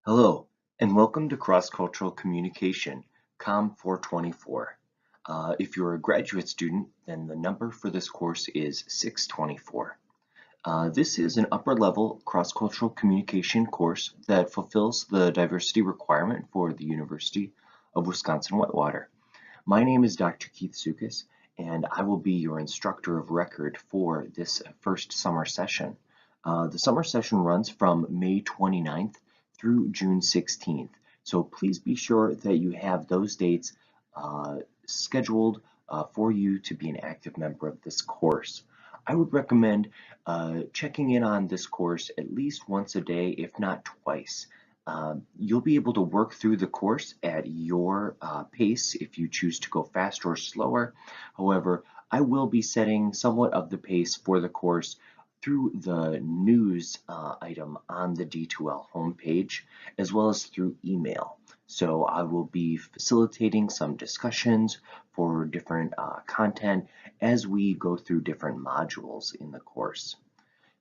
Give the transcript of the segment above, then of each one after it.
Hello, and welcome to Cross-Cultural Communication, COM 424. If you're a graduate student, then the number for this course is 624. This is an upper-level cross-cultural communication course that fulfills the diversity requirement for the University of Wisconsin-Whitewater. My name is Dr. Keith Sukas, and I will be your instructor of record for this first summer session. The summer session runs from May 29th through June 16th, so please be sure that you have those dates scheduled for you to be an active member of this course. I would recommend checking in on this course at least once a day, if not twice. You'll be able to work through the course at your pace if you choose to go faster or slower. However, I will be setting somewhat of the pace for the course through the news item on the D2L homepage, as well as through email. So I will be facilitating some discussions for different content as we go through different modules in the course.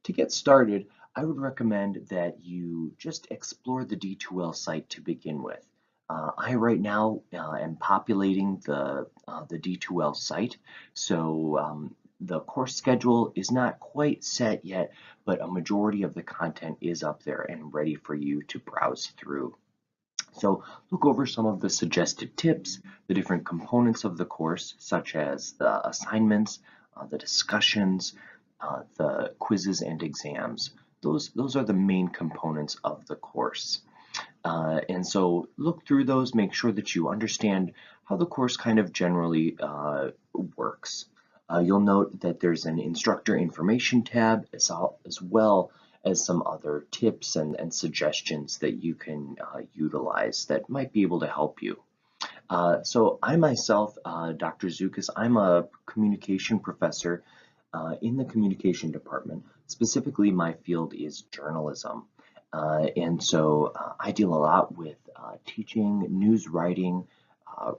To get started, I would recommend that you just explore the D2L site to begin with. I right now am populating the D2L site, so the course schedule is not quite set yet, but a majority of the content is up there and ready for you to browse through. So look over some of the suggested tips, the different components of the course, such as the assignments, the discussions, the quizzes and exams. Those are the main components of the course. And so look through those, make sure that you understand how the course kind of generally works. You'll note that there's an instructor information tab as well as some other tips and suggestions that you can utilize that might be able to help you. So I myself, Dr. Zukas, I'm a communication professor in the communication department. Specifically, my field is journalism. And so I deal a lot with teaching, news writing,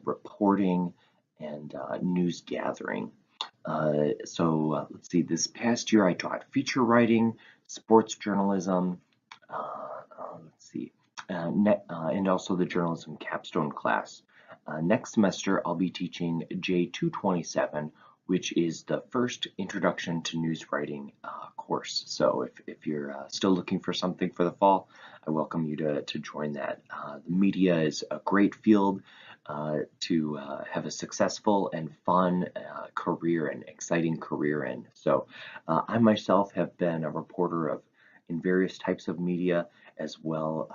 reporting, and news gathering. Let's see, this past year I taught feature writing, sports journalism, let's see, and also the journalism capstone class. Next semester I'll be teaching J227, which is the first introduction to news writing course. So if you're still looking for something for the fall, I welcome you to join that. The media is a great field to have a successful and fun career and exciting career in. So I myself have been a reporter in various types of media as well.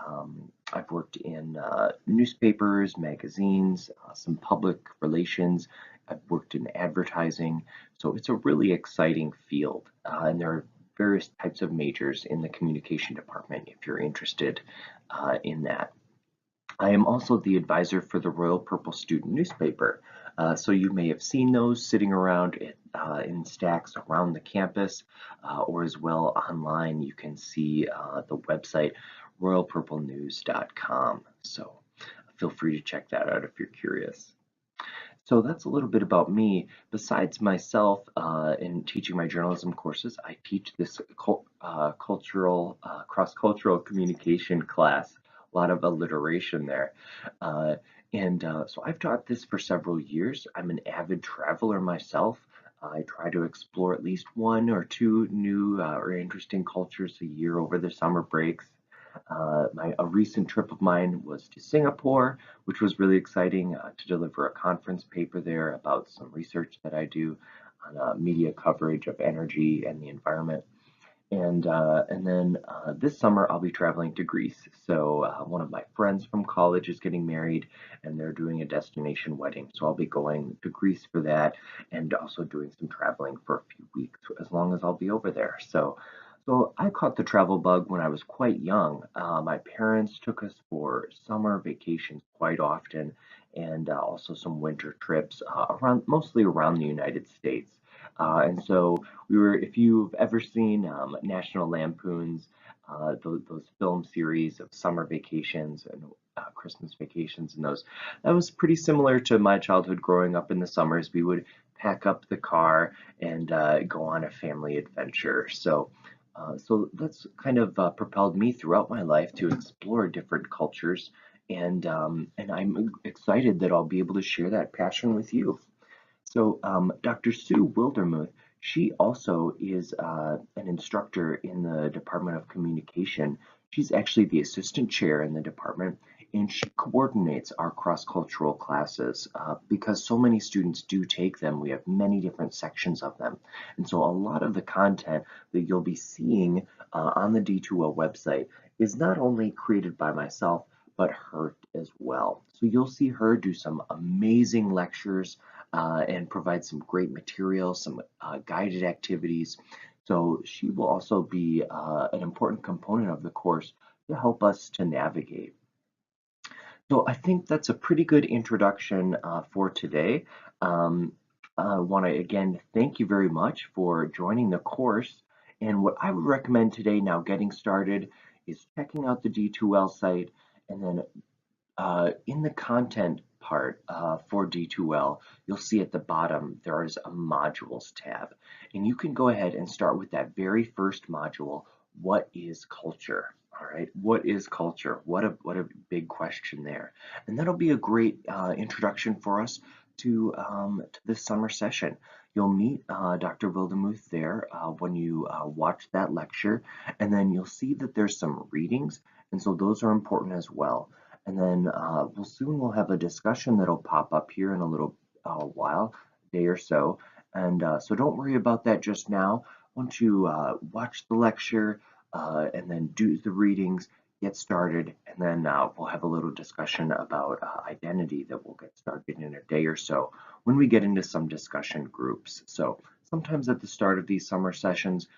I've worked in newspapers, magazines, some public relations. I've worked in advertising. So it's a really exciting field. And there are various types of majors in the communication department if you're interested in that. I am also the advisor for the Royal Purple student newspaper. So you may have seen those sitting around in stacks around the campus, or as well online you can see the website royalpurplenews.com. So feel free to check that out if you're curious. So that's a little bit about me. Besides myself in teaching my journalism courses, I teach this cross-cultural communication class. A lot of alliteration there. So I've taught this for several years. I'm an avid traveler myself. I try to explore at least one or two new or interesting cultures a year over the summer breaks. A recent trip of mine was to Singapore, which was really exciting to deliver a conference paper there about some research that I do on media coverage of energy and the environment. And then this summer I'll be traveling to Greece. So one of my friends from college is getting married and they're doing a destination wedding. So I'll be going to Greece for that and also doing some traveling for a few weeks as long as I'll be over there. So I caught the travel bug when I was quite young. My parents took us for summer vacations quite often and also some winter trips mostly around the United States. And so if you've ever seen National Lampoon's, those film series of summer vacations and Christmas vacations and those, that was pretty similar to my childhood growing up in the summers. We would pack up the car and go on a family adventure. So So that's kind of propelled me throughout my life to explore different cultures, and I'm excited that I'll be able to share that passion with you. So Dr. Sue Wildermuth, she also is an instructor in the Department of Communication. She's actually the assistant chair in the department, and she coordinates our cross-cultural classes because so many students do take them. We have many different sections of them. And so a lot of the content that you'll be seeing on the D2L website is not only created by myself, but her as well. So you'll see her do some amazing lectures and provide some great materials, some guided activities. So she will also be an important component of the course to help us to navigate. So I think that's a pretty good introduction for today. Um, I want to again thank you very much for joining the course. And what I would recommend today, now getting started, is checking out the D2L site, and then in the content part for D2L, you'll see at the bottom there is a modules tab, and you can go ahead and start with that very first module. What is culture? All right, what is culture? What a big question there, and that'll be a great introduction for us to this summer session. You'll meet Dr. Wildemuth there when you watch that lecture, and then you'll see that there's some readings, and so those are important as well. And then we'll have a discussion that'll pop up here in a little while, day or so. And so don't worry about that just now. Once you watch the lecture and then do the readings, get started, and then we'll have a little discussion about identity that we'll get started in a day or so when we get into some discussion groups. So sometimes at the start of these summer sessions,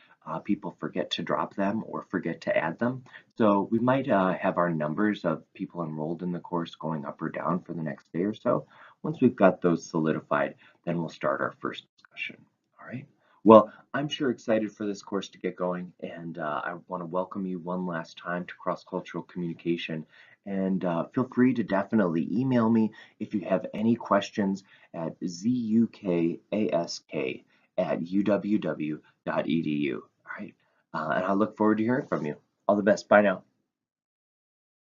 people forget to drop them or forget to add them. So we might have our numbers of people enrolled in the course going up or down for the next day or so. Once we've got those solidified, then we'll start our first discussion. All right. Well, I'm sure excited for this course to get going, and I want to welcome you one last time to Cross-Cultural Communication. And feel free to definitely email me if you have any questions at zukask@uww.edu. All right. And I look forward to hearing from you. All the best. Bye now.